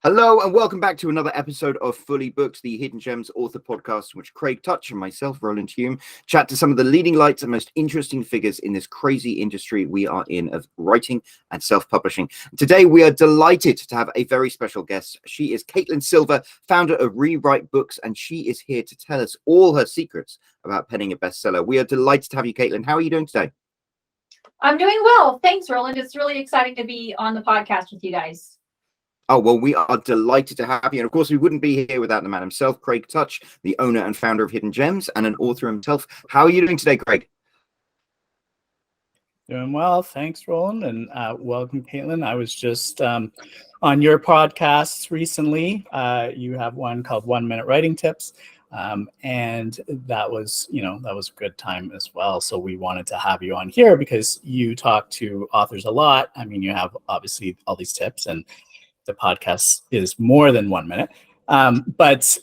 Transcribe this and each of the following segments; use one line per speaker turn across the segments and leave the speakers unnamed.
Hello and welcome back to another episode of Fully Booked, the Hidden Gems author podcast, in which Craig Touch and myself, Roland Hume, chat to some of the leading lights and most interesting figures in this crazy industry we are in of writing and self-publishing. Today, we are delighted to have a very special guest. She is Katelyn Silva, founder of Rewrite Books, and she is here to tell us all her secrets about penning a bestseller. We are delighted to have you, Katelyn. How are you doing today?
I'm doing well. Thanks, Roland. It's really exciting to be on the podcast with you guys.
Oh, well, we are delighted to have you. And of course, we wouldn't be here without the man himself, Craig Touch, the owner and founder of Hidden Gems and an author himself. How are you doing today, Craig?
Doing well. Thanks, Roland. And welcome, Katelyn. I was just on your podcast recently. You have one called 1 Minute Writing Tips. And that was a good time as well. So we wanted to have you on here because you talk to authors a lot. I mean, you have obviously all these tips, and the podcast is more than 1 minute. But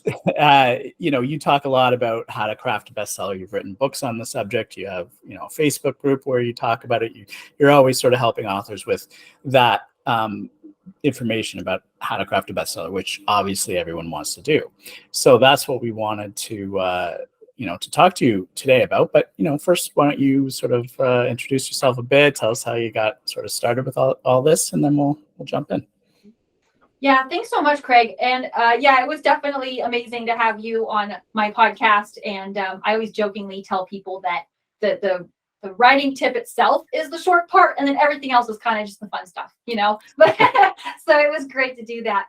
you talk a lot about how to craft a bestseller. You've written books on the subject. You have, a Facebook group where you talk about it. You're always sort of helping authors with that information about how to craft a bestseller, which obviously everyone wants to do. So that's what we wanted to talk to you today about. But, first, why don't you sort of introduce yourself a bit, tell us how you got sort of started with all this, and then we'll jump in.
Yeah, thanks so much, Craig. And it was definitely amazing to have you on my podcast. And I always jokingly tell people that the writing tip itself is the short part, and then everything else is kind of just the fun stuff, But so it was great to do that.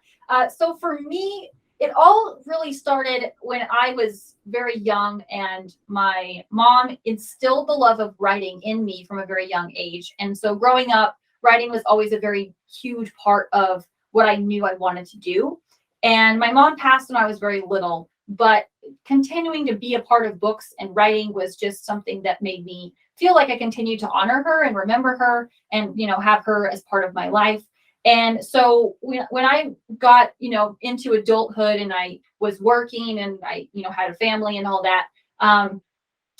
So for me, it all really started when I was very young, and my mom instilled the love of writing in me from a very young age. And so growing up, writing was always a very huge part of what I knew I wanted to do. And my mom passed when I was very little, but continuing to be a part of books and writing was just something that made me feel like I continued to honor her and remember her and, have her as part of my life. And so when I got, into adulthood and I was working and I, had a family and all that,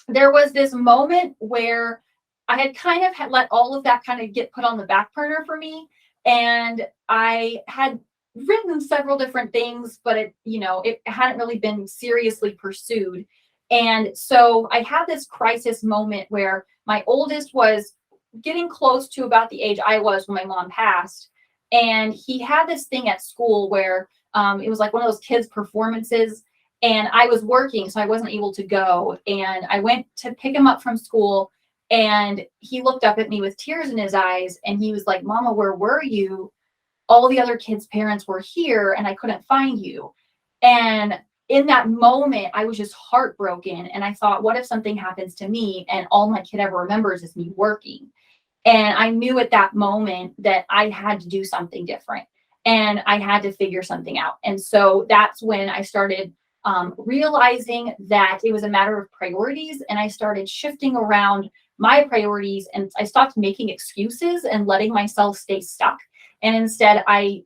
there was this moment where I had kind of let all of that kind of get put on the back burner for me. And I had written several different things, but it hadn't really been seriously pursued. And so I had this crisis moment where my oldest was getting close to about the age I was when my mom passed. And he had this thing at school where it was like one of those kids' performances. And I was working, so I wasn't able to go. And I went to pick him up from school. And he looked up at me with tears in his eyes, and he was like, "Mama, where were you? All the other kids' parents were here, and I couldn't find you." And in that moment, I was just heartbroken. And I thought, what if something happens to me and all my kid ever remembers is me working? And I knew at that moment that I had to do something different, and I had to figure something out. And so that's when I started realizing that it was a matter of priorities, and I started shifting around my priorities, and I stopped making excuses and letting myself stay stuck. And instead, I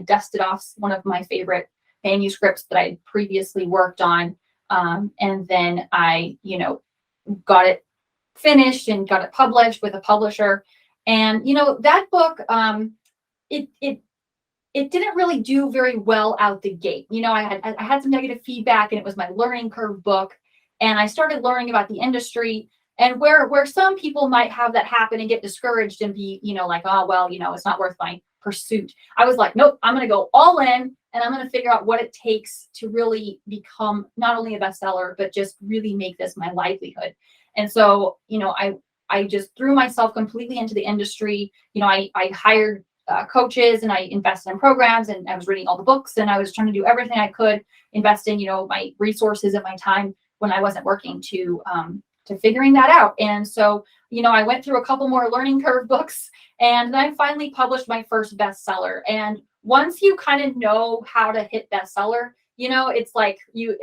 dusted off one of my favorite manuscripts that I had previously worked on. And then I, got it finished and got it published with a publisher. And, that book, it didn't really do very well out the gate. I had some negative feedback, and it was my learning curve book. And I started learning about the industry. And where some people might have that happen and get discouraged and be, like, oh, well, it's not worth my pursuit. I was like, nope, I'm going to go all in, and I'm going to figure out what it takes to really become not only a bestseller, but just really make this my livelihood. And so, I just threw myself completely into the industry. I hired coaches, and I invested in programs, and I was reading all the books, and I was trying to do everything I could, investing, my resources and my time when I wasn't working to figuring that out. And so, I went through a couple more learning curve books, and then I finally published my first bestseller. And once you kind of know how to hit bestseller, it's like you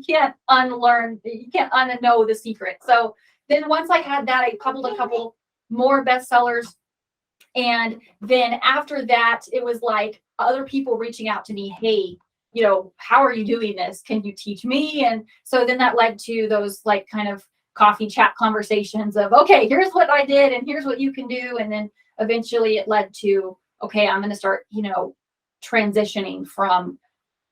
can't unlearn, you can't unknow the secret. So then once I had that, I published a couple more bestsellers. And then after that, it was like other people reaching out to me, hey, how are you doing this? Can you teach me? And so then that led to those like kind of coffee chat conversations of, okay, here's what I did and here's what you can do. And then eventually it led to, okay, I'm going to start, transitioning from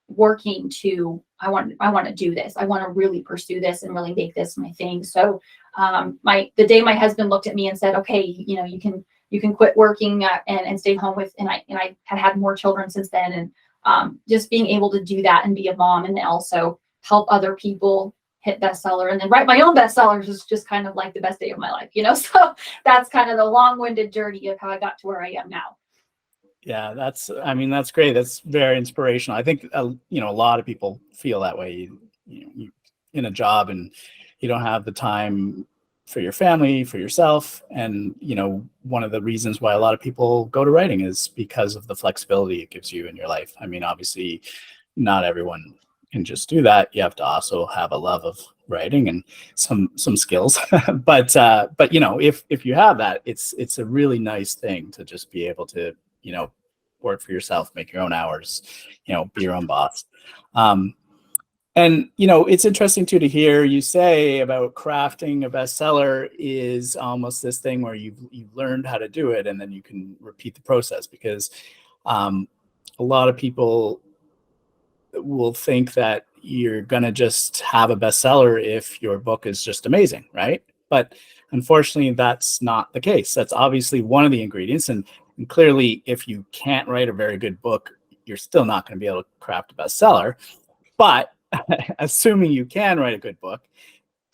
working to I want to do this. I want to really pursue this and really make this my thing. So the day my husband looked at me and said, okay, you can quit working and stay home with, and I had more children since then, and just being able to do that and be a mom and then also help other people hit bestseller and then write my own bestsellers is just kind of like the best day of my life, so that's kind of the long-winded journey of how I got to where I am now.
Yeah, that's great. That's very inspirational. I think, a lot of people feel that way. You in a job and you don't have the time for your family, for yourself. And, one of the reasons why a lot of people go to writing is because of the flexibility it gives you in your life. I mean, obviously not everyone can just do that. You have to also have a love of writing and some skills. but if you have that, it's a really nice thing to just be able to, work for yourself, make your own hours, be your own boss. And, it's interesting too to hear you say about crafting a bestseller is almost this thing where you've learned how to do it and then you can repeat the process, because a lot of people will think that you're going to just have a bestseller if your book is just amazing, right? But unfortunately, that's not the case. That's obviously one of the ingredients. And clearly, if you can't write a very good book, you're still not going to be able to craft a bestseller. But assuming you can write a good book,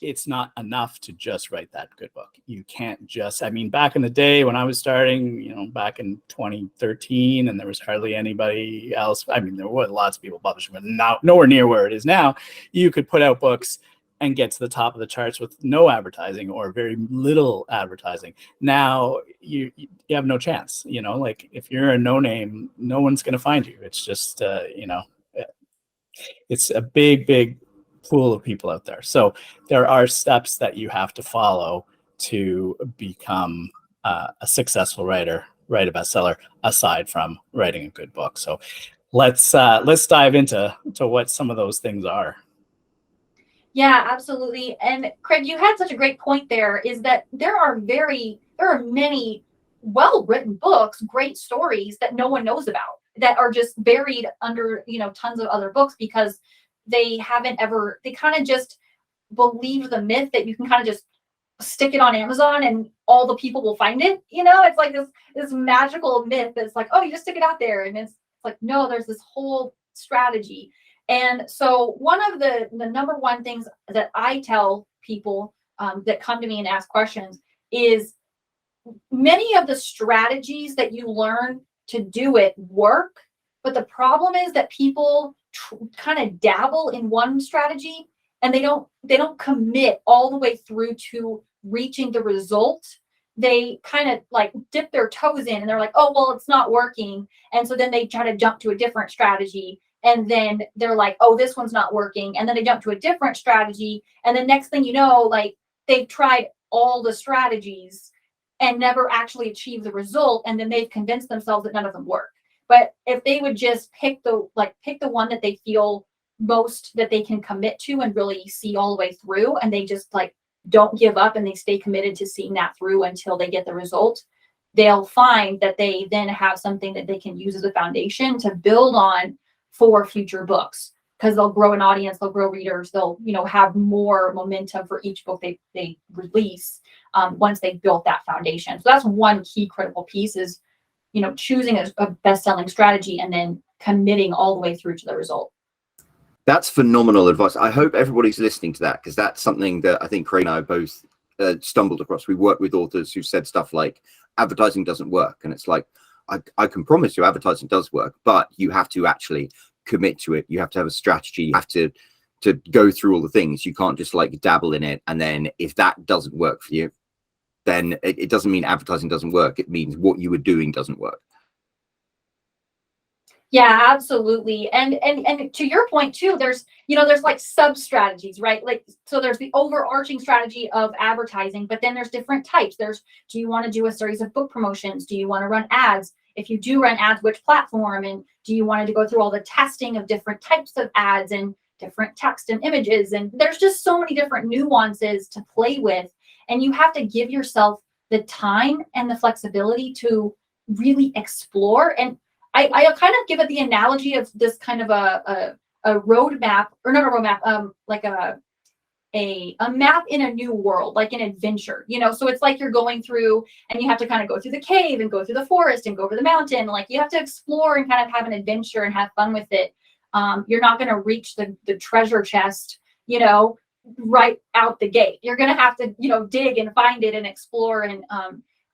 it's not enough to just write that good book. You can't just, back in the day when I was starting, back in 2013, and there was hardly anybody else. There were lots of people publishing, but now nowhere near where it is now. You could put out books and get to the top of the charts with no advertising or very little advertising. Now you have no chance, like if you're a no name, no one's going to find you. It's just, it's a big pool of people out there. So there are steps that you have to follow to become a successful writer, write a bestseller, aside from writing a good book. So let's dive into what some of those things are.
Yeah, absolutely. And Craig, you had such a great point there, is that there are many well-written books, great stories that no one knows about, that are just buried under, tons of other books because they kind of just believe the myth that you can kind of just stick it on Amazon and all the people will find it. It's like this magical myth that's like, oh, you just stick it out there. And it's like, no, there's this whole strategy. And so one of the number one things that I tell people that come to me and ask questions is many of the strategies that you learn to do it work. But the problem is that people kind of dabble in one strategy and they don't commit all the way through to reaching the result. They kind of like dip their toes in and they're like, oh, well, it's not working. And so then they try to jump to a different strategy. And then they're like, oh, this one's not working. And then they jump to a different strategy. And the next thing you know, like they've tried all the strategies and never actually achieved the result. And then they've convinced themselves that none of them work. But if they would just pick the one that they feel most that they can commit to and really see all the way through, and they just like don't give up and they stay committed to seeing that through until they get the result, they'll find that they then have something that they can use as a foundation to build on for future books, because they'll grow an audience, they'll grow readers, they'll have more momentum for each book they release once they've built that foundation. So that's one key critical piece is choosing a best-selling strategy and then committing all the way through to the result.
That's phenomenal advice. I hope everybody's listening to that, because that's something that I think Craig and I both stumbled across. We work with authors who said stuff like advertising doesn't work, and it's like, I can promise you advertising does work, but you have to actually commit to it. You have to have a strategy. You have to go through all the things. You can't just like dabble in it. And then if that doesn't work for you, then it doesn't mean advertising doesn't work. It means what you were doing doesn't work.
Yeah, absolutely. And to your point too, there's like sub strategies, right? Like, so there's the overarching strategy of advertising, but then there's different types. Do you want to do a series of book promotions? Do you want to run ads? If you do run ads, which platform? And do you want to go through all the testing of different types of ads and different text and images? And there's just so many different nuances to play with. And you have to give yourself the time and the flexibility to really explore. And I kind of give it the analogy of this kind of a roadmap, or not a roadmap, like a map in a new world, like an adventure, you know. So it's like you're going through and you have to kind of go through the cave and go through the forest and go over the mountain. Like you have to explore and kind of have an adventure and have fun with it. You're not going to reach the treasure chest, you know, right out the gate. You're going to have to, you know, dig and find it and explore. And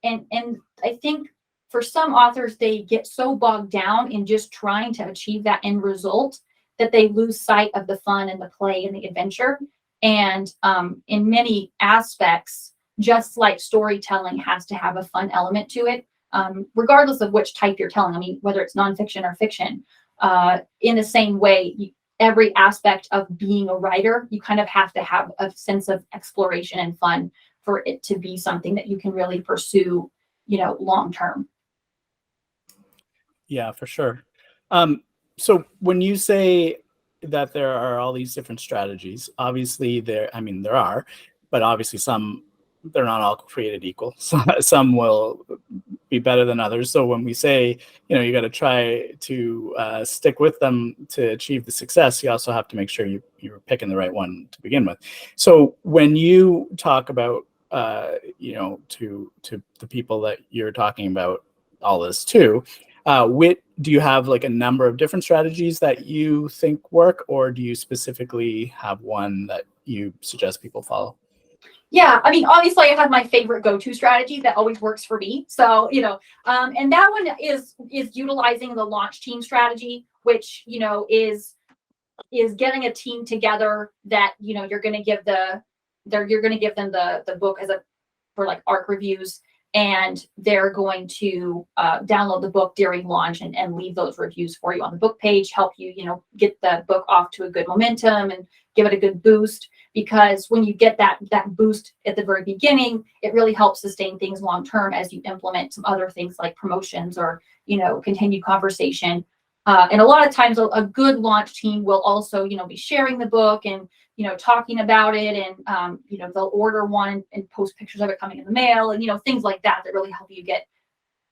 I think for some authors, they get so bogged down in just trying to achieve that end result that they lose sight of the fun and the play and the adventure. And in many aspects, just like storytelling has to have a fun element to it, regardless of which type you're telling. I mean, whether it's nonfiction or fiction, in the same way, every aspect of being a writer, you kind of have to have a sense of exploration and fun for it to be something that you can really pursue, you know, long term.
Yeah, for sure. So when you say that there are all these different strategies, obviously there are, but obviously they're not all created equal. So some will be better than others. So when we say, you know, you got to try to stick with them to achieve the success, you also have to make sure you're picking the right one to begin with. So when you talk about, you know, to the people that you're talking about all this to, do you have like a number of different strategies that you think work, or do you specifically have one that you suggest people follow?
Yeah, I mean, obviously I have my favorite go-to strategy that always works for me. So, you know, and that one is utilizing the launch team strategy, which, you know, is getting a team together that, you know, you're going to give them the book for like ARC reviews, and they're going to download the book during launch and leave those reviews for you on the book page, help you, you know, get the book off to a good momentum and give it a good boost. Because when you get that boost at the very beginning, it really helps sustain things long term as you implement some other things like promotions or, you know, continued conversation. And a lot of times a good launch team will also, you know, be sharing the book and, you know, talking about it, and, you know, they'll order one and post pictures of it coming in the mail, and, you know, things like that really help you get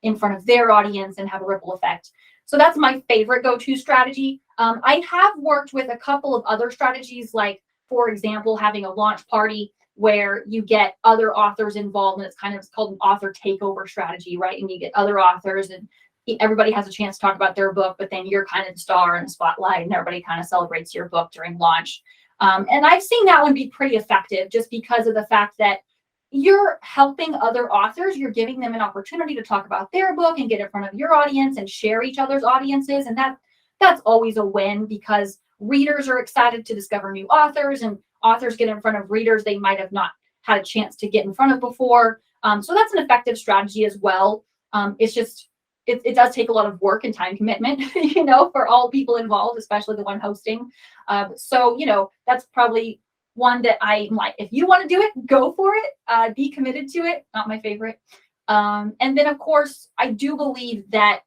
in front of their audience and have a ripple effect. So that's my favorite go-to strategy. I have worked with a couple of other strategies, like, for example, having a launch party where you get other authors involved, and it's called an author takeover strategy, right? And you get other authors and everybody has a chance to talk about their book, but then you're kind of the star in the spotlight and everybody kind of celebrates your book during launch. And I've seen that one be pretty effective just because of the fact that you're helping other authors, you're giving them an opportunity to talk about their book and get in front of your audience and share each other's audiences. And that's always a win, because readers are excited to discover new authors, and authors get in front of readers they might have not had a chance to get in front of before. So that's an effective strategy as well. It's just, it does take a lot of work and time commitment, you know, for all people involved, especially the one hosting. So, you know, that's probably one that I'm like, if you want to do it, go for it. Be committed to it. Not my favorite. And then, of course, I do believe that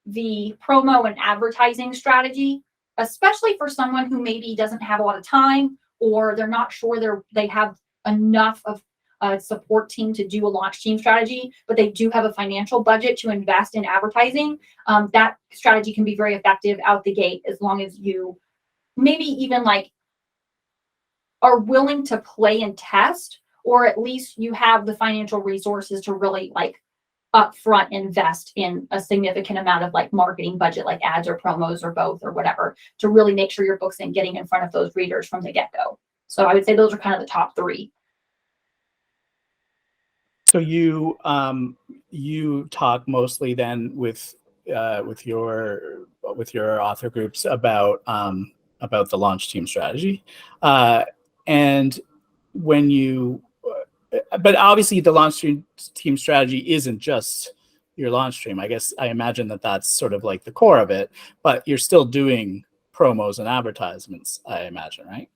the promo and advertising strategy, especially for someone who maybe doesn't have a lot of time, or they're not sure they have enough of a support team to do a launch team strategy, but they do have a financial budget to invest in advertising, that strategy can be very effective out the gate, as long as you maybe even like are willing to play and test, or at least you have the financial resources to really like upfront invest in a significant amount of like marketing budget, like ads or promos or both or whatever, to really make sure your book's getting in front of those readers from the get-go. So I would say those are kind of the top three.
So you talk mostly then with your author groups about the launch team strategy, and when you, but obviously the launch team strategy isn't just your launch stream. I imagine that's sort of like the core of it, but you're still doing promos and advertisements, I imagine, right?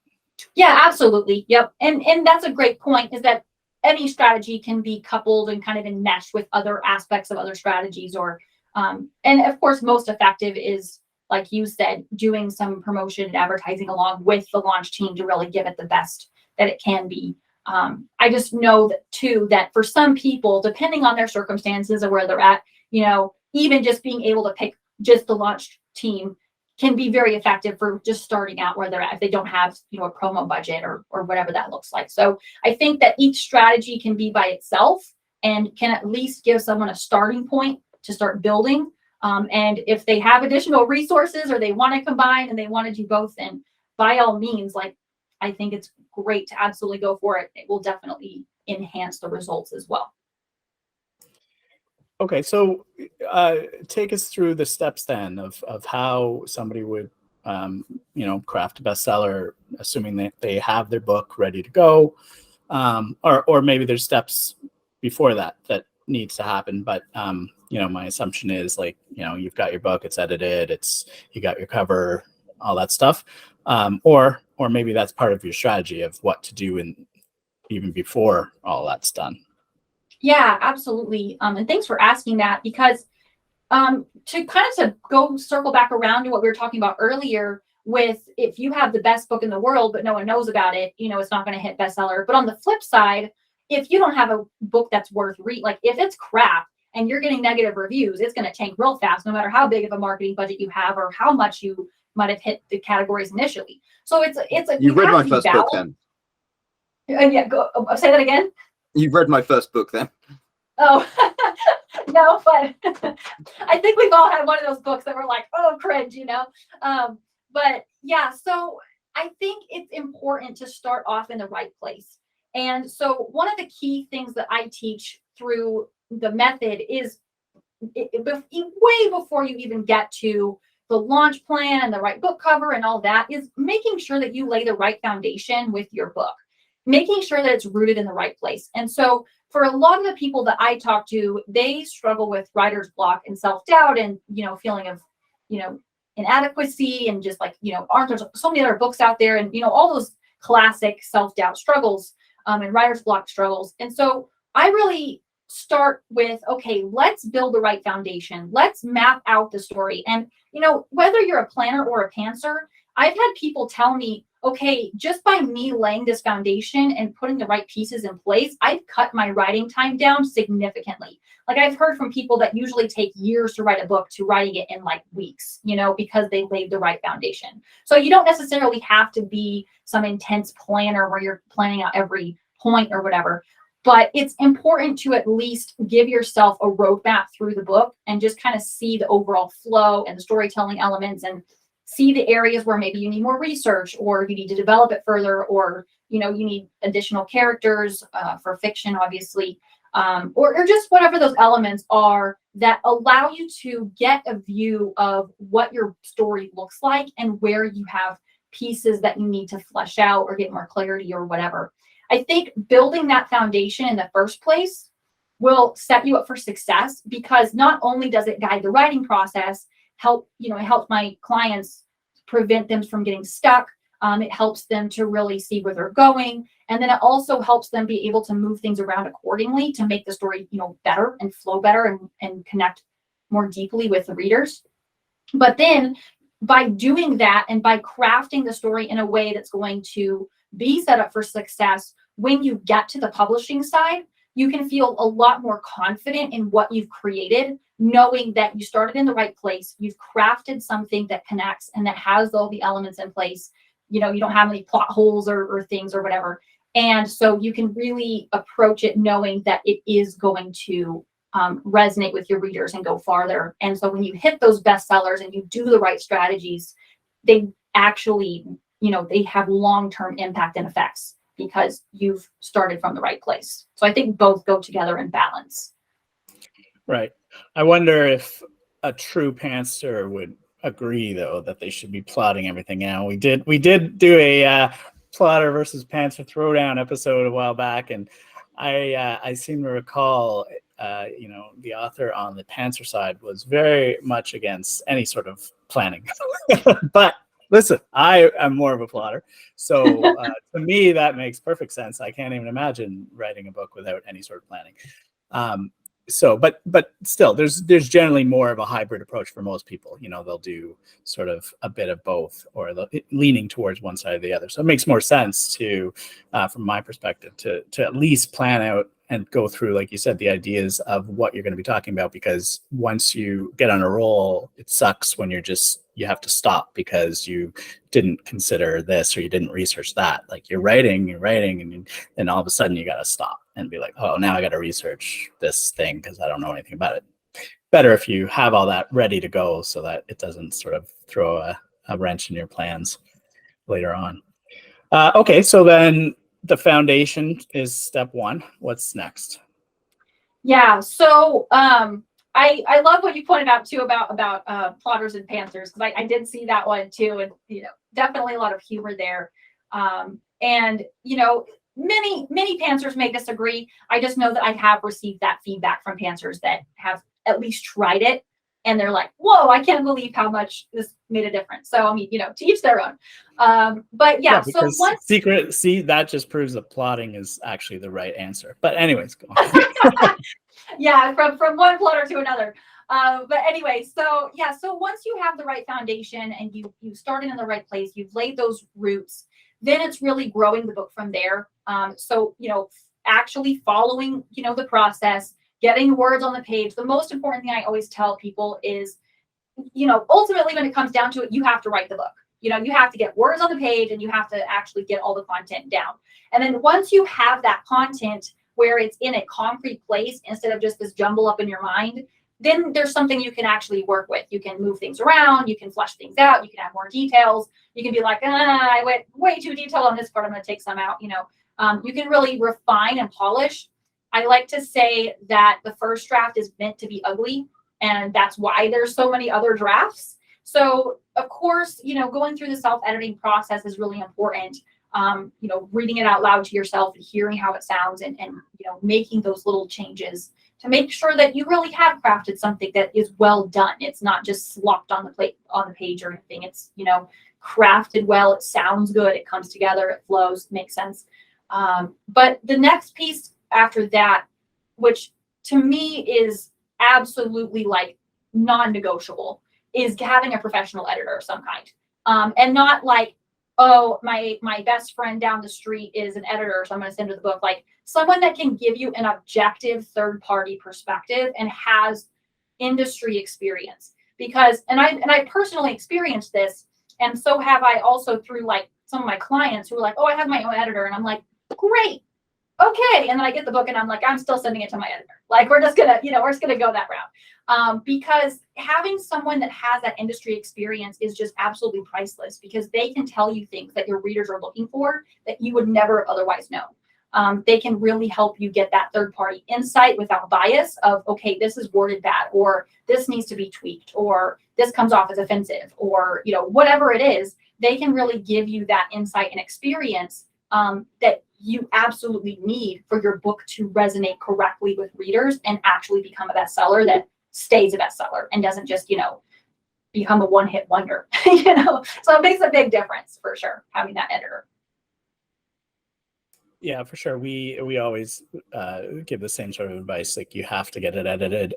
Yeah, absolutely. Yep. And that's a great point, is that any strategy can be coupled and kind of enmeshed with other aspects of other strategies, or and of course most effective is, like you said, doing some promotion and advertising along with the launch team to really give it the best that it can be. I just know that too, that for some people, depending on their circumstances or where they're at, you know, even just being able to pick just the launch team can be very effective for just starting out where they're at if they don't have, you know, a promo budget or whatever that looks like. So I think that each strategy can be by itself and can at least give someone a starting point to start building. And if they have additional resources or they want to combine and they want to do both, then by all means, like, I think it's great to absolutely go for it. It will definitely enhance the results as well.
Okay, so take us through the steps then of how somebody would, you know, craft a bestseller, assuming that they have their book ready to go, or maybe there's steps before that needs to happen. But you know, my assumption is, like, you know, you've got your book, it's edited, you got your cover, all that stuff, or maybe that's part of your strategy of what to do even before all that's done.
Yeah, absolutely. And thanks for asking that, because to go circle back around to what we were talking about earlier with, if you have the best book in the world, but no one knows about it, you know, it's not going to hit bestseller. But on the flip side, if you don't have a book that's worth like if it's crap and you're getting negative reviews, it's going to tank real fast, no matter how big of a marketing budget you have or how much you might have hit the categories initially. So it's
you read my first book then.
Yeah, say that again.
You've read my first book then.
Oh, no, but I think we've all had one of those books that were like, oh, cringe, you know? But yeah, so I think it's important to start off in the right place. And so one of the key things that I teach through the method is way before you even get to the launch plan and the right book cover and all that, is making sure that you lay the right foundation with your book, making sure that it's rooted in the right place. And so for a lot of the people that I talk to, they struggle with writer's block and self-doubt and, you know, feeling of, you know, inadequacy and just like, you know, aren't there so many other books out there, and, you know, all those classic self-doubt struggles and writer's block struggles. And so I really start with, okay, let's build the right foundation. Let's map out the story. And, you know, whether you're a planner or a pantser, I've had people tell me, okay, just by me laying this foundation and putting the right pieces in place, I've cut my writing time down significantly. Like, I've heard from people that usually take years to write a book to writing it in like weeks, you know, because they laid the right foundation. So you don't necessarily have to be some intense planner where you're planning out every point or whatever, but it's important to at least give yourself a roadmap through the book and just kind of see the overall flow and the storytelling elements, and see the areas where maybe you need more research or you need to develop it further, or, you know, you need additional characters for fiction, obviously, or just whatever those elements are that allow you to get a view of what your story looks like and where you have pieces that you need to flesh out or get more clarity or whatever. I think building that foundation in the first place will set you up for success, because not only does it guide the writing process, it helps my clients prevent them from getting stuck. It helps them to really see where they're going. And then it also helps them be able to move things around accordingly to make the story, you know, better and flow better and connect more deeply with the readers. But then by doing that and by crafting the story in a way that's going to be set up for success, when you get to the publishing side, you can feel a lot more confident in what you've created, knowing that you started in the right place, you've crafted something that connects and that has all the elements in place. You know, you don't have any plot holes or things or whatever. And so you can really approach it knowing that it is going to resonate with your readers and go farther. And so when you hit those bestsellers and you do the right strategies, they actually, you know, they have long-term impact and effects because you've started from the right place. So I think both go together in balance. Right.
I wonder if a true pantser would agree, though, that they should be plotting everything out. We did do a plotter versus pantser throwdown episode a while back, and I seem to recall, you know, the author on the pantser side was very much against any sort of planning. But listen, I am more of a plotter, so to me that makes perfect sense. I can't even imagine writing a book without any sort of planning. But still, there's generally more of a hybrid approach for most people. You know, they'll do sort of a bit of both, or leaning towards one side or the other. So it makes more sense to, from my perspective, to at least plan out and go through, like you said, the ideas of what you're going to be talking about, because once you get on a roll, it sucks when you have to stop because you didn't consider this or you didn't research that. Like you're writing, and then all of a sudden you got to stop and be like, oh, now I got to research this thing because I don't know anything about it. Better if you have all that ready to go so that it doesn't sort of throw a wrench in your plans later on. Okay, so then the foundation is step one. What's next?
Yeah, so I love what you pointed out too about plotters and pantsers, because I did see that one too, and definitely a lot of humor there. And many pantsers may disagree. I just know that I have received that feedback from pantsers that have at least tried it, and they're like, "Whoa, I can't believe how much this made a difference." So I mean, to each their own. But yeah, so once
that just proves that plotting is actually the right answer. But anyways, go on.
Yeah, from one plotter to another. But anyway, so once you have the right foundation and you started in the right place, you've laid those roots, then it's really growing the book from there. So actually following the process, getting words on the page. The most important thing I always tell people is, ultimately when it comes down to it, you have to write the book. You have to get words on the page and you have to actually get all the content down. And then once you have that content where it's in a concrete place instead of just this jumble up in your mind, then there's something you can actually work with. You can move things around, you can flesh things out, you can add more details. You can be like, I went way too detailed on this part, I'm going to take some out. You can really refine and polish. I like to say that the first draft is meant to be ugly, and that's why there's so many other drafts. So of course, going through the self-editing process is really important. Reading it out loud to yourself and hearing how it sounds and making those little changes to make sure that you really have crafted something that is well done. It's not just slopped on the page or anything. It's, crafted well, it sounds good, it comes together, it flows, makes sense. But the next piece after that, which to me is absolutely like non-negotiable, is having a professional editor of some kind. And not like, oh, my best friend down the street is an editor, so I'm going to send her the book. Like someone that can give you an objective third-party perspective and has industry experience. Because, and I personally experienced this, and so have I also through like some of my clients who are like, oh, I have my own editor, and I'm like, great, okay. And then I get the book and I'm like, I'm still sending it to my editor. Like we're just gonna go that route. Because having someone that has that industry experience is just absolutely priceless, because they can tell you things that your readers are looking for that you would never otherwise know. They can really help you get that third-party insight without bias of, okay, this is worded bad, or this needs to be tweaked, or this comes off as offensive, or whatever it is. They can really give you that insight and experience that you absolutely need for your book to resonate correctly with readers and actually become a bestseller that stays a bestseller and doesn't just, become a one-hit wonder, So it makes a big difference for sure, having that editor.
Yeah, for sure. We always give the same sort of advice. Like you have to get it edited.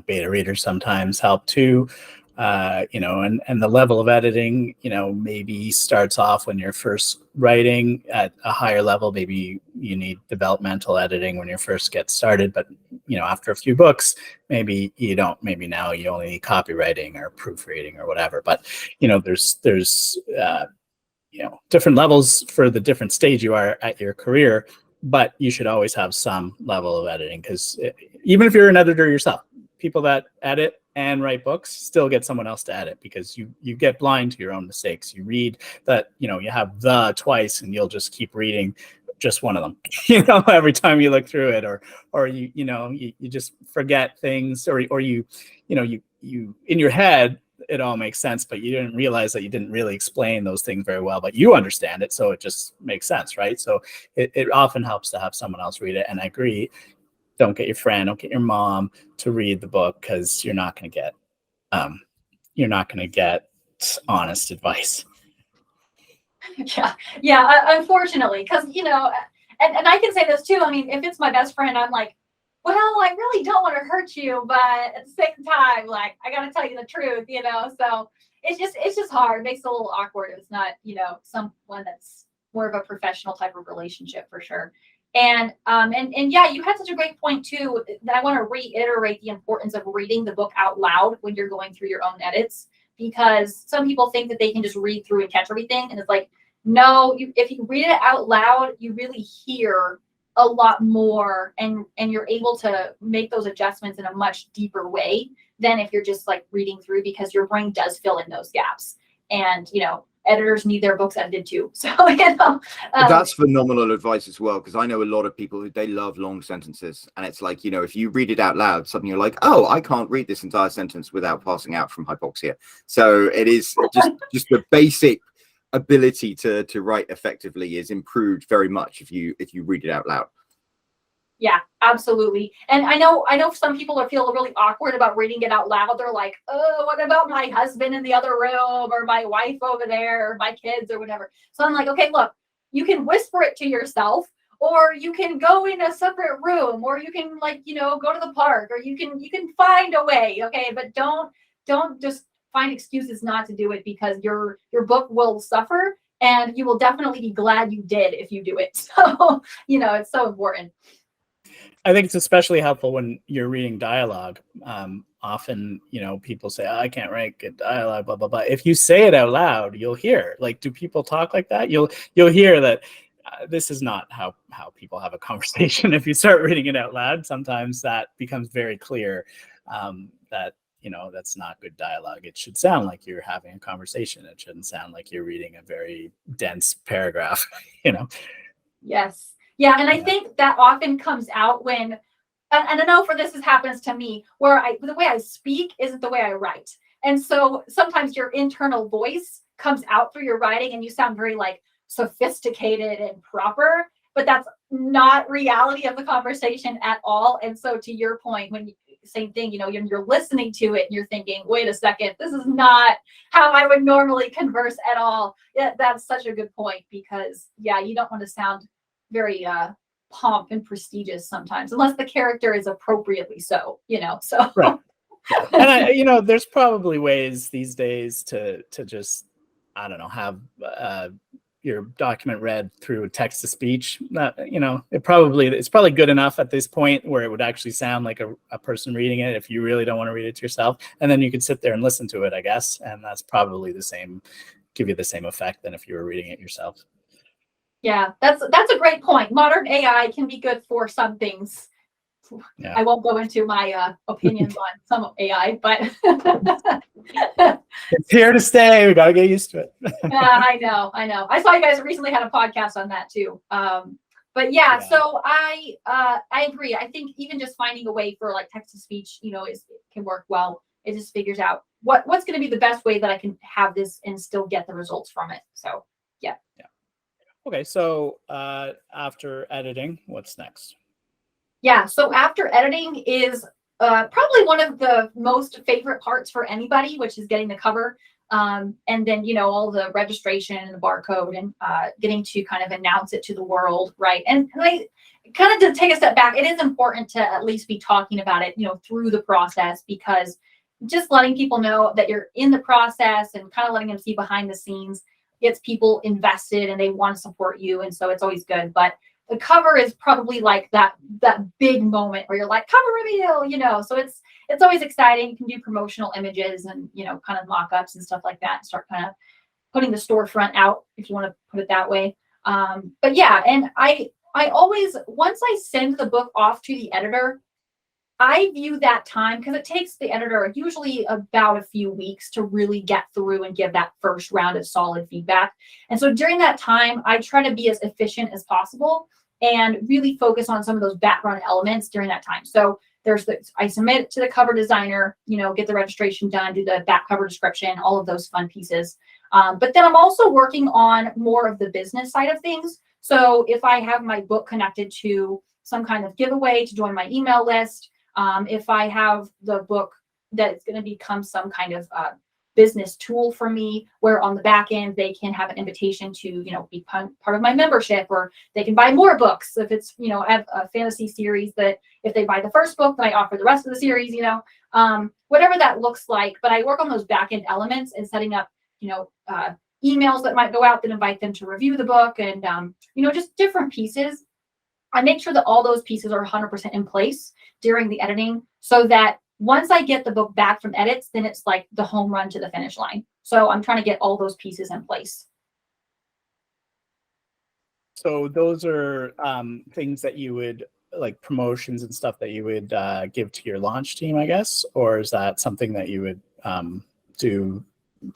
Beta readers sometimes help too. And the level of editing, maybe starts off when you're first writing at a higher level. Maybe you need developmental editing when you first get started. But, after a few books, maybe you don't. Maybe now you only need copywriting or proofreading or whatever. But, there's different levels for the different stage you are at your career, but you should always have some level of editing, because even if you're an editor yourself, people that edit and write books still get someone else to edit, because you get blind to your own mistakes. You read that, you have the twice and you'll just keep reading just one of them, every time you look through it, or you just forget things, or you in your head, it all makes sense, but you didn't realize that you didn't really explain those things very well, but you understand it. So it just makes sense, right? So it often helps to have someone else read it. And I agree, don't get your friend, don't get your mom to read the book, because you're not going to get honest advice.
Yeah, unfortunately, because, and I can say this too. I mean, if it's my best friend, I'm like, well, I really don't want to hurt you, but at the same time, like, I got to tell you the truth, so it's just hard. It makes it a little awkward if it's not, someone that's more of a professional type of relationship for sure. And yeah, you had such a great point too, that I want to reiterate the importance of reading the book out loud when you're going through your own edits, because some people think that they can just read through and catch everything. And it's like, no, if you read it out loud, you really hear a lot more, and you're able to make those adjustments in a much deeper way than if you're just like reading through, because your brain does fill in those gaps. And, editors need their books edited too. So,
That's phenomenal advice as well, because I know a lot of people who they love long sentences, and it's like, if you read it out loud, suddenly you're like, oh, I can't read this entire sentence without passing out from hypoxia. So it is just the basic ability to write effectively is improved very much if you read it out loud.
Yeah, absolutely. And I know some people feel really awkward about reading it out loud. They're like, oh, what about my husband in the other room, or my wife over there, or my kids, or whatever. So I'm like, okay, look, you can whisper it to yourself, or you can go in a separate room, or you can go to the park, or you can find a way. Okay, but don't just find excuses not to do it, because your book will suffer, and you will definitely be glad you did if you do it. So, it's so important.
I think it's especially helpful when you're reading dialogue. Often, people say, oh, I can't write good dialogue, blah, blah, blah. If you say it out loud, you'll hear, like, do people talk like that? You'll hear that this is not how people have a conversation. If you start reading it out loud, sometimes that becomes very clear that, that's not good dialogue. It should sound like you're having a conversation. It shouldn't sound like you're reading a very dense paragraph,
Yes. Yeah, and I think that often comes out when, and I know for this happens to me, where the way I speak isn't the way I write. And so sometimes your internal voice comes out through your writing, and you sound very like sophisticated and proper, but that's not reality of the conversation at all. And so to your point, same thing, you're listening to it and you're thinking, wait a second, this is not how I would normally converse at all. Yeah, that's such a good point, because you don't want to sound very pomp and prestigious sometimes, unless the character is appropriately so, so.
Right. And there's probably ways these days to just, I don't know, have your document read through text to speech. It's probably good enough at this point where it would actually sound like a person reading it, if you really don't want to read it to yourself. And then you could sit there and listen to it, I guess. And that's probably give you the same effect than if you were reading it yourself.
Yeah, that's a great point. Modern AI can be good for some things. Yeah. I won't go into my opinions on some AI, but
it's here to stay. We got to get used to it.
I know. I saw you guys recently had a podcast on that too. But yeah, so I agree. I think even just finding a way for like text to speech, can work well. It just figures out what's going to be the best way that I can have this and still get the results from it. So yeah.
Okay, so after editing, what's next?
Yeah, so after editing is probably one of the most favorite parts for anybody, which is getting the cover. And then, all the registration and the barcode, and getting to kind of announce it to the world, right? And I kind of to take a step back, it is important to at least be talking about it, through the process, because just letting people know that you're in the process and kind of letting them see behind the scenes gets people invested, and they want to support you. And so it's always good. But the cover is probably like that big moment where you're like, cover reveal, so it's always exciting. You can do promotional images and, kind of mock-ups and stuff like that, and start kind of putting the storefront out, if you want to put it that way. But yeah, and I always, once I send the book off to the editor, I view that time, because it takes the editor usually about a few weeks to really get through and give that first round of solid feedback. And so during that time, I try to be as efficient as possible and really focus on some of those background elements during that time. So I submit it to the cover designer, get the registration done, do the back cover description, all of those fun pieces. But then I'm also working on more of the business side of things. So if I have my book connected to some kind of giveaway to join my email list, if I have the book that's going to become some kind of business tool for me, where on the back end they can have an invitation to be part of my membership, or they can buy more books if it's I have a fantasy series that if they buy the first book, then I offer the rest of the series, whatever that looks like. But I work on those back end elements and setting up emails that might go out that invite them to review the book, and just different pieces. I make sure that all those pieces are 100% in place during the editing, so that once I get the book back from edits, then it's like the home run to the finish line. So I'm trying to get all those pieces in place.
So those are things that you would, like promotions and stuff that you would give to your launch team, I guess, or is that something that you would do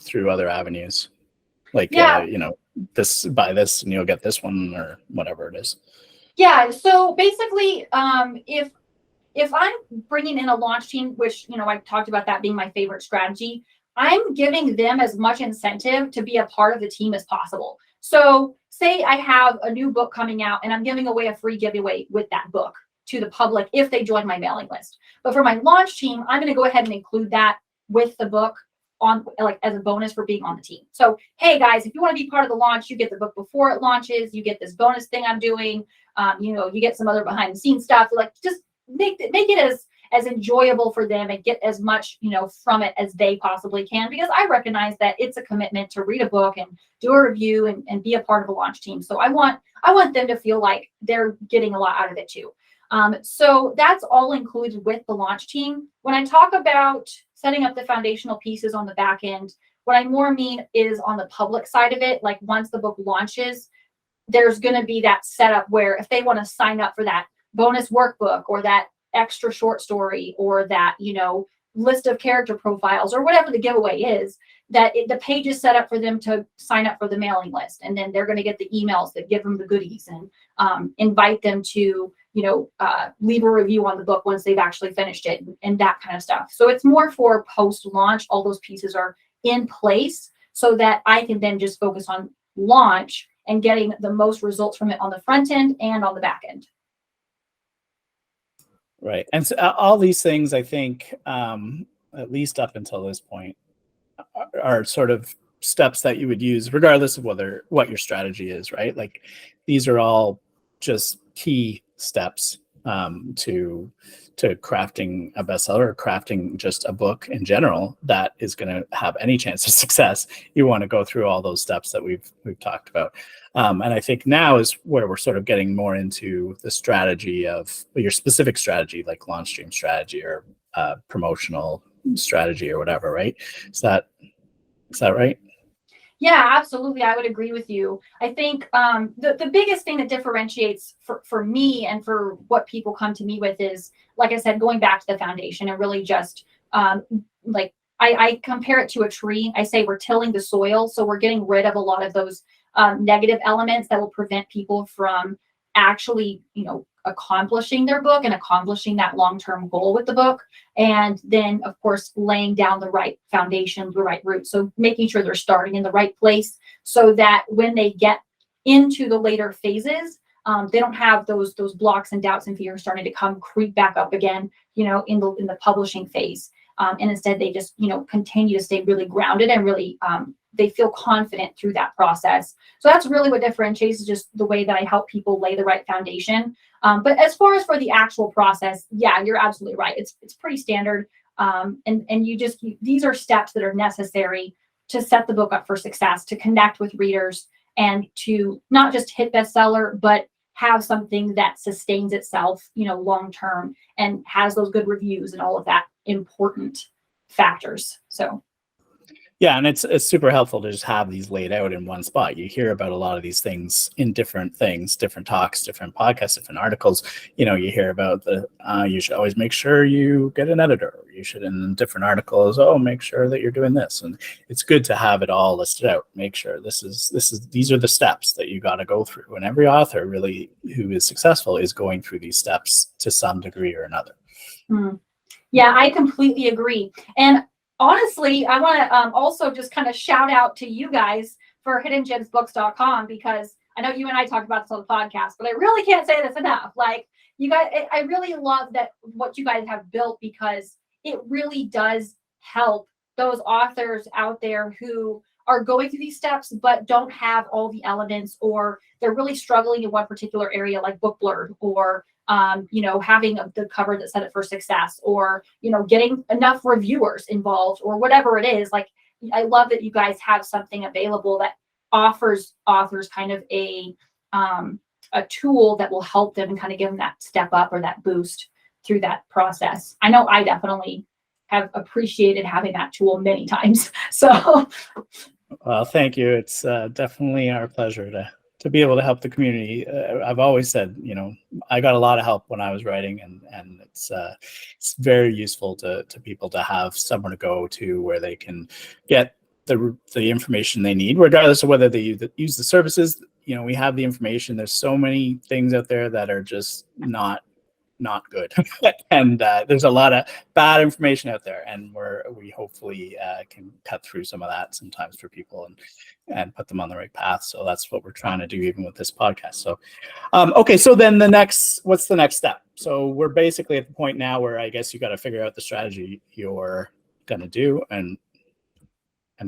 through other avenues? Like,
Yeah.
this, buy this and you'll get this one, or whatever it is.
Yeah. So basically, if I'm bringing in a launch team, which, I talked about that being my favorite strategy, I'm giving them as much incentive to be a part of the team as possible. So say I have a new book coming out and I'm giving away a free giveaway with that book to the public if they join my mailing list. But for my launch team, I'm going to go ahead and include that with the book on, like, as a bonus for being on the team. So, hey guys, if you want to be part of the launch, you get the book before it launches, you get this bonus thing I'm doing, you get some other behind the scenes stuff. Like, just make it as enjoyable for them and get as much, from it as they possibly can, because I recognize that it's a commitment to read a book and do a review and be a part of a launch team. So I want them to feel like they're getting a lot out of it too. So that's all included with the launch team. When I talk about setting up the foundational pieces on the back end, what I more mean is on the public side of it. Like, once the book launches, there's going to be that setup where if they want to sign up for that bonus workbook or that extra short story or that, list of character profiles or whatever the giveaway is, that the page is set up for them to sign up for the mailing list. And then they're going to get the emails that give them the goodies and invite them to, leave a review on the book once they've actually finished it and that kind of stuff. So it's more for post-launch. All those pieces are in place so that I can then just focus on launch and getting the most results from it on the front end and on the back end.
Right. And so all these things, I think, at least up until this point, are sort of steps that you would use regardless of what your strategy is, right? Like, these are all just key steps to crafting a bestseller, or crafting just a book in general that is going to have any chance of success. You want to go through all those steps that we've talked about. And I think now is where we're sort of getting more into the strategy of your specific strategy, like launch stream strategy or promotional strategy or whatever, right? Is that right?
Yeah, absolutely. I would agree with you. I think the biggest thing that differentiates for me and for what people come to me with is, like I said, going back to the foundation and really just like I compare it to a tree. I say we're tilling the soil. So we're getting rid of a lot of those negative elements that will prevent people from actually, accomplishing their book and accomplishing that long-term goal with the book. And then, of course, laying down the right foundation, the right root. So making sure they're starting in the right place so that when they get into the later phases, they don't have those blocks and doubts and fears starting to creep back up again, in the publishing phase. And instead, they just, continue to stay really grounded and really, they feel confident through that process. So that's really what differentiates, is just the way that I help people lay the right foundation. But as far as for the actual process, yeah, you're absolutely right. It's pretty standard. And these are steps that are necessary to set the book up for success, to connect with readers, and to not just hit bestseller, but have something that sustains itself, long term, and has those good reviews and all of that important factors. So.
Yeah, and it's super helpful to just have these laid out in one spot. You hear about a lot of these things in different things, different talks, different podcasts, different articles. You hear about you should always make sure you get an editor. You should, in different articles, make sure that you're doing this. And it's good to have it all listed out. Make sure these are the steps that you got to go through. And every author really who is successful is going through these steps to some degree or another.
Yeah, I completely agree. And honestly, I want to also just kind of shout out to you guys for hiddengemsbooks.com, because I know you and I talked about this on the podcast, but I really can't say this enough. Like, you guys, I really love that what you guys have built, because it really does help those authors out there who are going through these steps but don't have all the elements, or they're really struggling in one particular area, like book blurb, or having the cover that set it for success, or getting enough reviewers involved, or whatever it is. Like, I love that you guys have something available that offers authors kind of a a tool that will help them and kind of give them that step up or that boost through that process. I know I definitely have appreciated having that tool many times. So,
well, thank you. It's definitely our pleasure to be able to help the community. I've always said, I got a lot of help when I was writing, and it's very useful to people to have someone to go to where they can get the information they need, regardless of whether they use the services. We have the information. There's so many things out there that are just not good. And there's a lot of bad information out there, and we hopefully can cut through some of that sometimes for people and put them on the right path. So that's what we're trying to do even with this podcast. So okay, so then what's the next step? So we're basically at the point now where I guess you got to figure out the strategy you're going to do and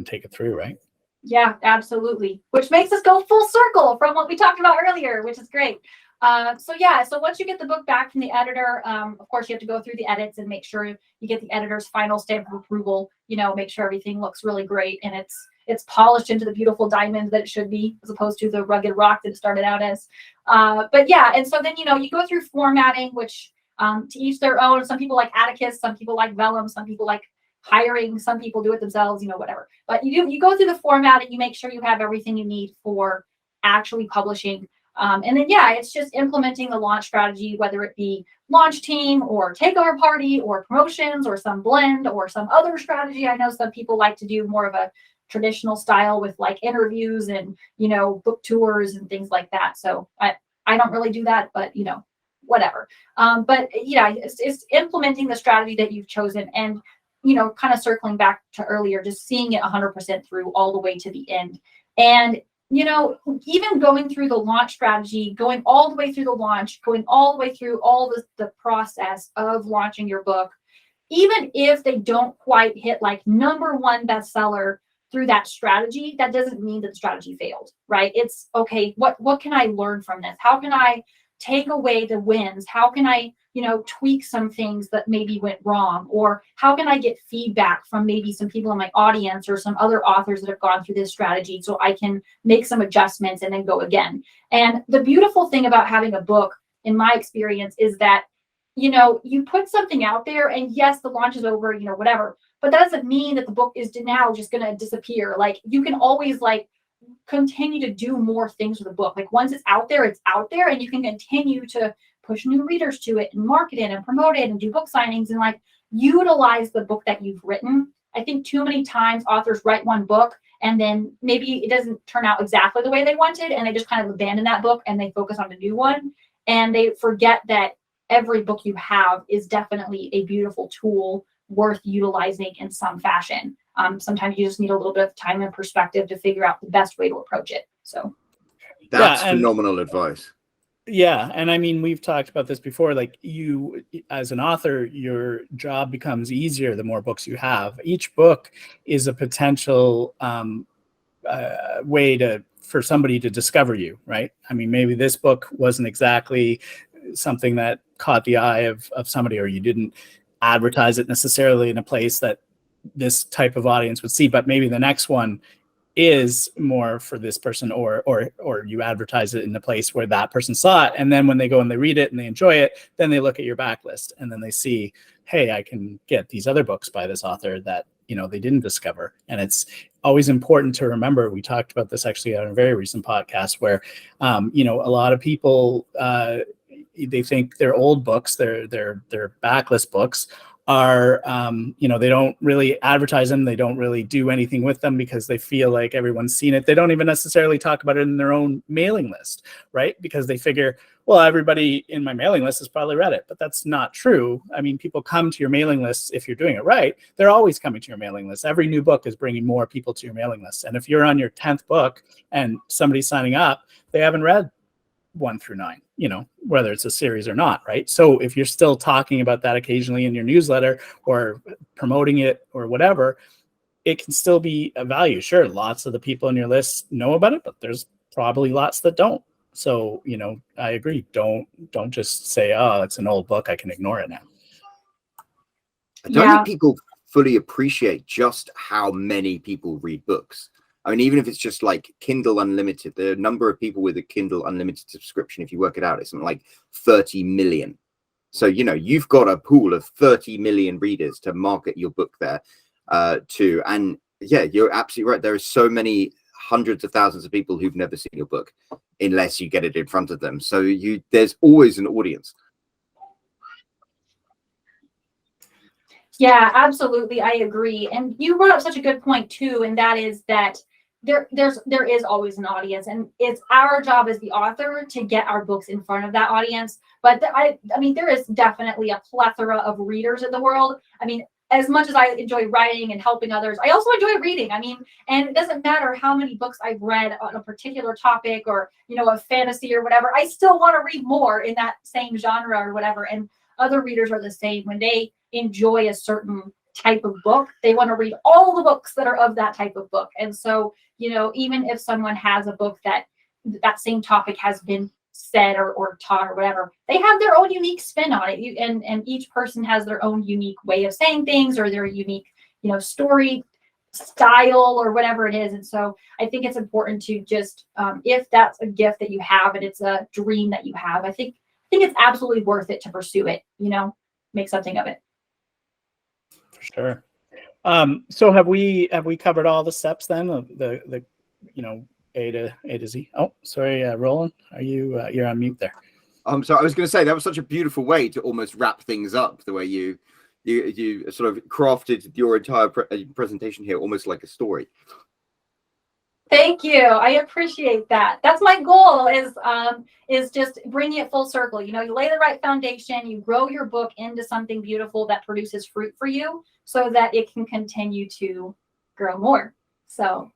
take it through, right?
Yeah, absolutely. Which makes us go full circle from what we talked about earlier, which is great. So once you get the book back from the editor, of course you have to go through the edits and make sure you get the editor's final stamp of approval, make sure everything looks really great and it's polished into the beautiful diamond that it should be, as opposed to the rugged rock that it started out as. But yeah, and so then, you go through formatting, which to each their own. Some people like Atticus, some people like Vellum, some people like hiring, some people do it themselves, whatever. But you go through the formatting, you make sure you have everything you need for actually publishing. And then, it's just implementing the launch strategy, whether it be launch team or takeover party or promotions or some blend or some other strategy. I know some people like to do more of a traditional style with like interviews and, book tours and things like that. So I don't really do that, but, whatever. But it's implementing the strategy that you've chosen and, kind of circling back to earlier, just seeing it 100% through all the way to the end. And even going through the launch strategy, going all the way through the launch, going all the way through all the process of launching your book, even if they don't quite hit like #1 bestseller through that strategy, that doesn't mean that the strategy failed, right? It's okay, what can I learn from this? How can I take away the wins? How can I, tweak some things that maybe went wrong? Or how can I get feedback from maybe some people in my audience or some other authors that have gone through this strategy so I can make some adjustments and then go again? And the beautiful thing about having a book, in my experience, is that, you put something out there and yes, the launch is over, whatever, but that doesn't mean that the book is now just going to disappear. Like you can always continue to do more things with the book. Like once it's out there, and you can continue to push new readers to it and market it and promote it and do book signings and utilize the book that you've written. I think too many times authors write one book and then maybe it doesn't turn out exactly the way they wanted and they just kind of abandon that book and they focus on a new one and they forget that every book you have is definitely a beautiful tool worth utilizing in some fashion. Sometimes you just need a little bit of time and perspective to figure out the best way to approach it. So
that's phenomenal advice.
Yeah. And I mean, we've talked about this before, like you as an author, your job becomes easier the more books you have. Each book is a potential way for somebody to discover you, right? I mean, maybe this book wasn't exactly something that caught the eye of somebody, or you didn't advertise it necessarily in a place that this type of audience would see, but maybe the next one is more for this person, or you advertise it in the place where that person saw it. And then when they go and they read it and they enjoy it, then they look at your backlist and then they see, hey, I can get these other books by this author that, they didn't discover. And it's always important to remember, we talked about this actually on a very recent podcast where, a lot of people, they think their old books, their backlist books are, they don't really advertise them. They don't really do anything with them because they feel like everyone's seen it. They don't even necessarily talk about it in their own mailing list, right? Because they figure, well, everybody in my mailing list has probably read it, but that's not true. I mean, people come to your mailing list if you're doing it right. They're always coming to your mailing list. Every new book is bringing more people to your mailing list. And if you're on your 10th book and somebody's signing up, they haven't read 1 through 9, whether it's a series or not, right? So if you're still talking about that occasionally in your newsletter or promoting it or whatever, it can still be a value. Sure, lots of the people on your list know about it, but there's probably lots that don't. So, I agree. Don't just say, oh, it's an old book, I can ignore it now.
I don't think people fully appreciate just how many people read books. I mean, even if it's just like Kindle Unlimited, the number of people with a Kindle Unlimited subscription, if you work it out, it's something like 30 million. So, you know, you've got a pool of 30 million readers to market your book there to. And yeah, you're absolutely right. There are so many hundreds of thousands of people who've never seen your book unless you get it in front of them. So there's always an audience.
Yeah, absolutely. I agree. And you brought up such a good point too, and that is that there is always an audience, and it's our job as the author to get our books in front of that audience. But I mean, there is definitely a plethora of readers in the world. I mean, as much as I enjoy writing and helping others, I also enjoy reading. I mean, and it doesn't matter how many books I've read on a particular topic or, you know, a fantasy or whatever, I still want to read more in that same genre or whatever. And other readers are the same. When they enjoy a certain type of book, they want to read all the books that are of that type of book. And so, you know, even if someone has a book that same topic has been said or taught or whatever, they have their own unique spin on it. And each person has their own unique way of saying things or their unique, you know, story style or whatever it is. And so I think it's important to just, if that's a gift that you have and it's a dream that you have, I think it's absolutely worth it to pursue it, you know, make something of it.
For sure. So have we covered all the steps then of the you know, A to Z? Oh, sorry, Roland, are you you're on mute there?
So I was going to say that was such a beautiful way to almost wrap things up. The way you sort of crafted your entire presentation here, almost like a story.
Thank you. I appreciate that. That's my goal is just bringing it full circle. You know, you lay the right foundation, you grow your book into something beautiful that produces fruit for you so that it can continue to grow more. So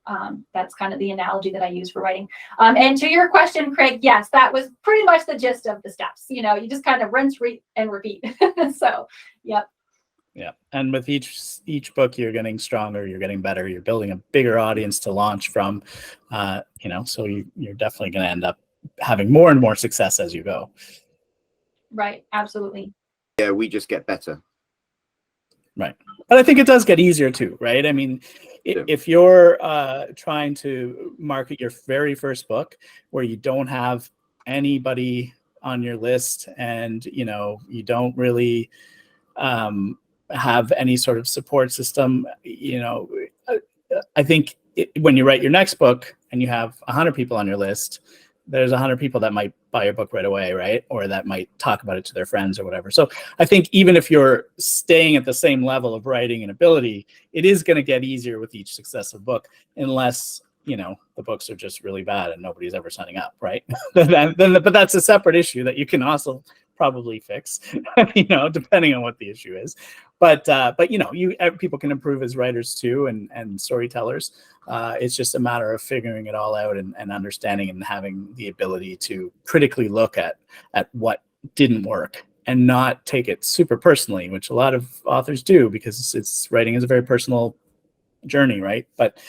that's kind of the analogy that I use for writing. And to your question, Craig, yes, that was pretty much the gist of the steps. You know, you just kind of rinse, and repeat. So, yep.
Yeah, and with each book, you're getting stronger, you're getting better, you're building a bigger audience to launch from, you know, so you're definitely going to end up having more and more success as you go.
Right, absolutely.
Yeah, we just get better.
Right, but I think it does get easier too, right? I mean, if you're trying to market your very first book where you don't have anybody on your list and, you know, you don't really have any sort of support system, you know, I think when you write your next book and you have 100 people on your list, there's 100 people that might buy your book right away, right? Or that might talk about it to their friends or whatever. So I think even if you're staying at the same level of writing and ability, it is going to get easier with each successive book, unless, you know, the books are just really bad and nobody's ever signing up, right? But that's a separate issue that you can also probably fix, you know, depending on what the issue is. But you know, people can improve as writers too, and storytellers. It's just a matter of figuring it all out and understanding and having the ability to critically look at what didn't work and not take it super personally, which a lot of authors do, because writing is a very personal journey, right? But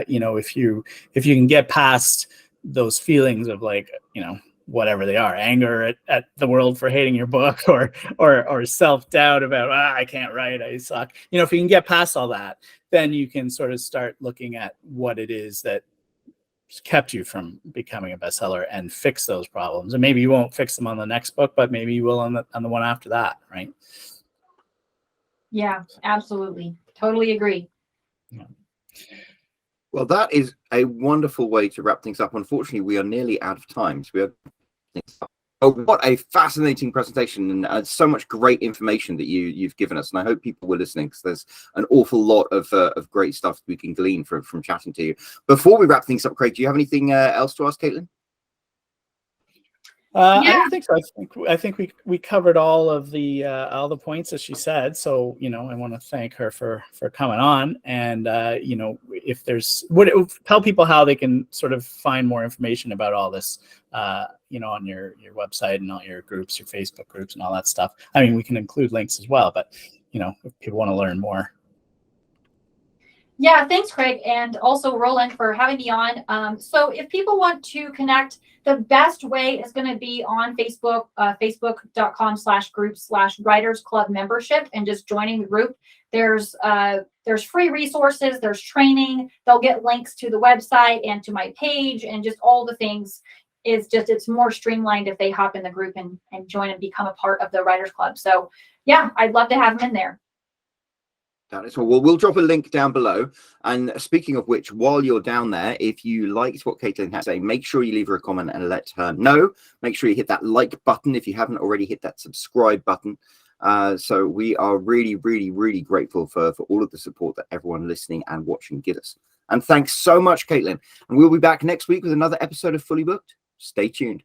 you know, if you can get past those feelings of, like, you know, whatever they are, anger at the world for hating your book, or self-doubt about, I can't write, I suck. You know, if you can get past all that, then you can sort of start looking at what it is that kept you from becoming a bestseller and fix those problems. And maybe you won't fix them on the next book, but maybe you will on the one after that, right?
Yeah, absolutely. Totally agree.
Yeah.
Well, that is a wonderful way to wrap things up. Unfortunately, we are nearly out of time. So we are. Oh, what a fascinating presentation, and so much great information that you've given us. And I hope people were listening, because there's an awful lot of great stuff we can glean from chatting to you. Before we wrap things up, Craig, do you have anything else to ask Katelyn?
I don't think so. I think we covered all the points as she said. So, you know, I want to thank her for coming on. And you know, if there's, tell people how they can sort of find more information about all this, you know, on your website and all your groups, your Facebook groups and all that stuff. I mean, we can include links as well, but, you know, if people want to learn more.
Yeah, thanks, Craig, and also Roland for having me on. So if people want to connect, the best way is going to be on Facebook, facebook.com/group/Writers Club membership, and just joining the group. There's free resources, there's training. They'll get links to the website and to my page and just all the things. It's more streamlined if they hop in the group and join and become a part of the Writers Club. So yeah, I'd love to have them in there.
That is well, we'll drop a link down below. And speaking of which, while you're down there, if you liked what Katelyn had to say, make sure you leave her a comment and let her know. Make sure you hit that like button if you haven't already hit that subscribe button. So we are really, really, really grateful for all of the support that everyone listening and watching give us. And thanks so much, Katelyn. And we'll be back next week with another episode of Fully Booked. Stay tuned.